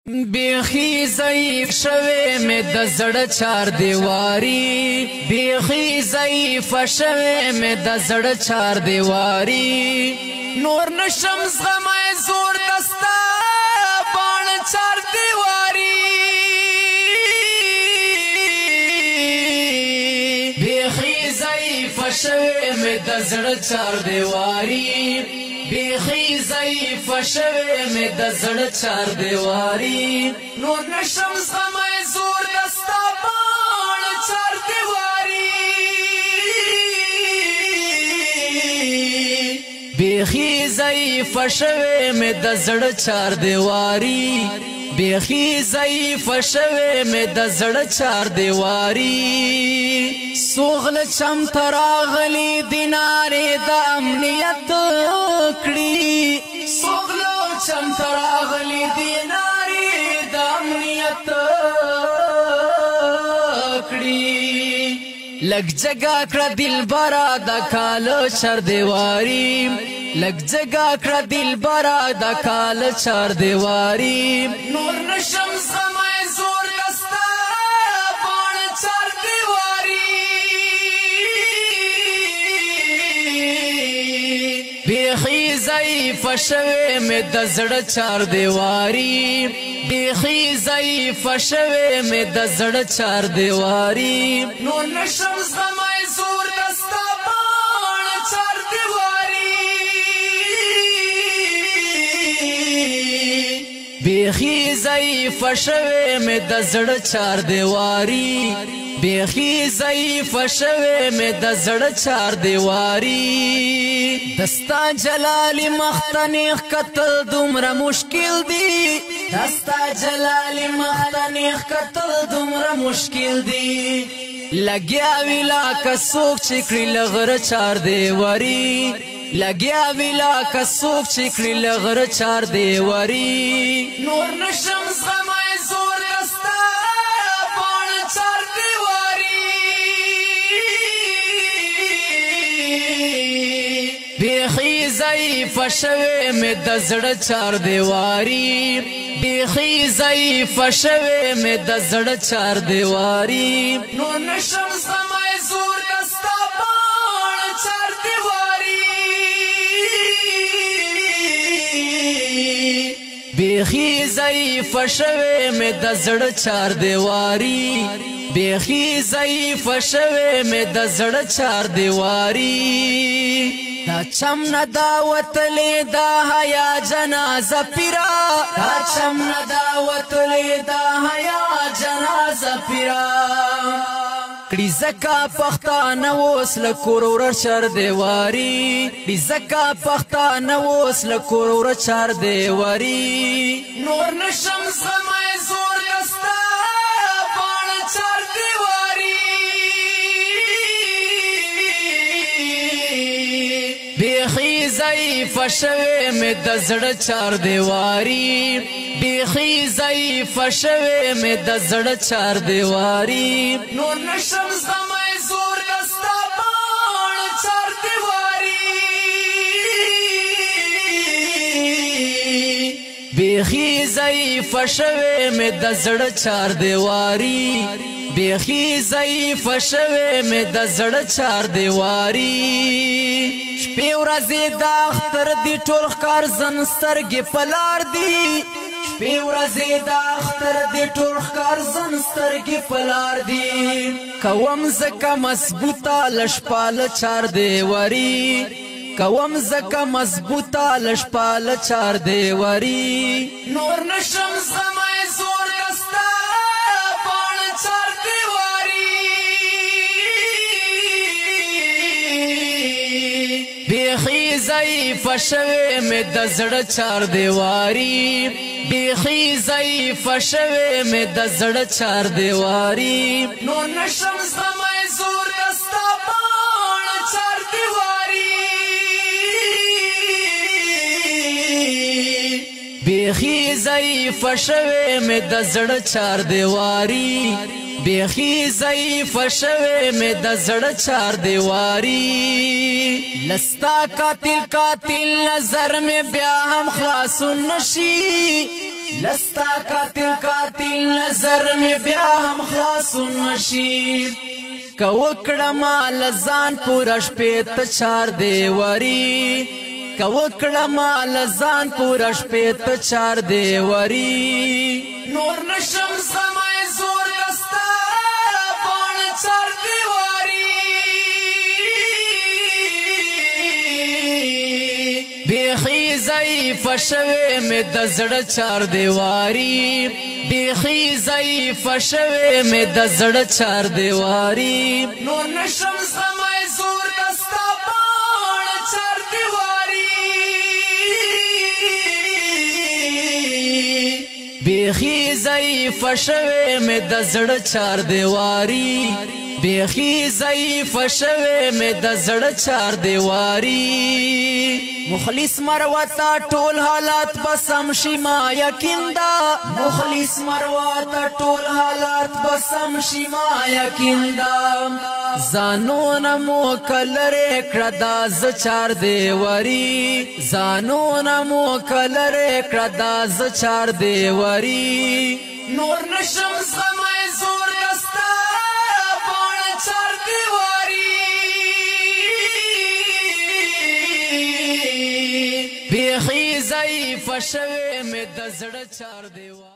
بیخی ضعیف شوه می د زړه چار دیواری بیخی ضعیف شوه می د زړه چار دیواری نور نشم زغمه زور دستا بان چار دیواری بیخی ضعیف شوه می د زړه چار دیواری بیخی ضعیف شوه می د زړه چار دیواری نور نشم زغمه زور دستا بان چار دیواری بیخی ضعیف شوه می د زړه چار دیواری بیخی ضعیف شوه می د زړه چار دیواری سوغل چم تراغلی دینارې د امنیت کړي سوغلو چم تراغلی دینارې د امنیت کړي لګ جگا کړه دلبرا د کالو چار دیواری لګ جگا کړه دلبرا د کالو چار دیواری نور نشم زغمه زور دستا بان چار دیواری بیخی ضعیف شوه می د زړه چار دیواری بیخی ضعیف شوه می د زړه چار دیواری نور نشم زغمه زور دستا بان چار دیواری بیخی ضعیف شوه می د زړه چار دیواری بیخی ضعیف شوه می د زړه چار دیواری دستا جلال مختنیخ قتل دومره مشکل دی دستا جلال مختنیخ قتل دومره مشکل دی لګیا ویلا کڅوک چکړي لغره چار دیواری لګیا ویلا کڅوک چکړي لغره چار دیواری نور نشم زغمه زور دستا بان چار دیواری بیخی ضعیف شوه می د زړه چار دیواری بیخی ضعیف شوه می د زړه چار دیواری نور نشم زغمه زور دستا بان چار دیواری بیخی ضعیف شوه می د زړه چار دیواری بیخی ضعیف شوه می د زړه چار دیواری دا چم ندا وطلی دا حیا جنازه پیرا دا چم ندا وطلی دا حیا جنازه پیرا کړي زکا پښتانه اوس له کورور چار دیواری کړي زکا پښتانه اوس له کورور چار دیواری نور نشم زغمه زور دستا بان چار دیواری بیخی ضعیف شوه می د زړه چار دیواری بیخی ضعیف شوه می د زړه چار دیواری نور نشم زغمه زور دستا بان چار دیواری بیخی ضعیف شوه می د زړه چار دیواری بیخی ضعیف شوه می د زړه چار دیواری شپې ورځې د اختر دی ټول ښکار زن سترګې په لار دي شپې ورځې د اختر دی ټول ښکار زن سترګې په لار دي کوم زکه مضبوطه لشپاله چار دیواری کوم زکه مضبوطه لشپاله چار دیواری نور نشم زغمه زور دستا بان چار دیواری بیخی ضعیف شوه می د زړه چار دیواری بیخی ضعیف شوه می د زړه چار دیواری نور نشم زغمه زور دستا بان چار دیواری بیخی ضعیف شوه می د زړه چار دیواری بیخی ضعیف شوه می د زړه چار دیواری لستا قاتل قاتل نظر می بیا هم خلاص نشي لستا قاتل نظر می بیا هم خلاص نشي کوکړه مال ځان پورش پېت چار دیواری کوکړه مال ځان پورش پېت چار دیواری نور نشم سمای زور دستا پان چار دیواری بیخی ضعیف شوه می د زړه چار دیواری بیخی ضعیف شوه می د زړه چار دیواری نور نشم سمای زور دستا پان چار دیواری بیخی ضعیف شوه می د زړه چار دیواری بیخی ضعیف شوه می د زړه چار دیواری مخلص مروتا ټول حالات بسم شي ما یقین دا مخلص مروتا ټول حالات بسم شي ما یقین دا زانون مو کلره کړه ز چار دیواری زانون مو کلره کړه ز چار دیواری نور نشم سمای زور دستا پان چار دیواری بیخی ضعیف شوه می د زړه چار دیواری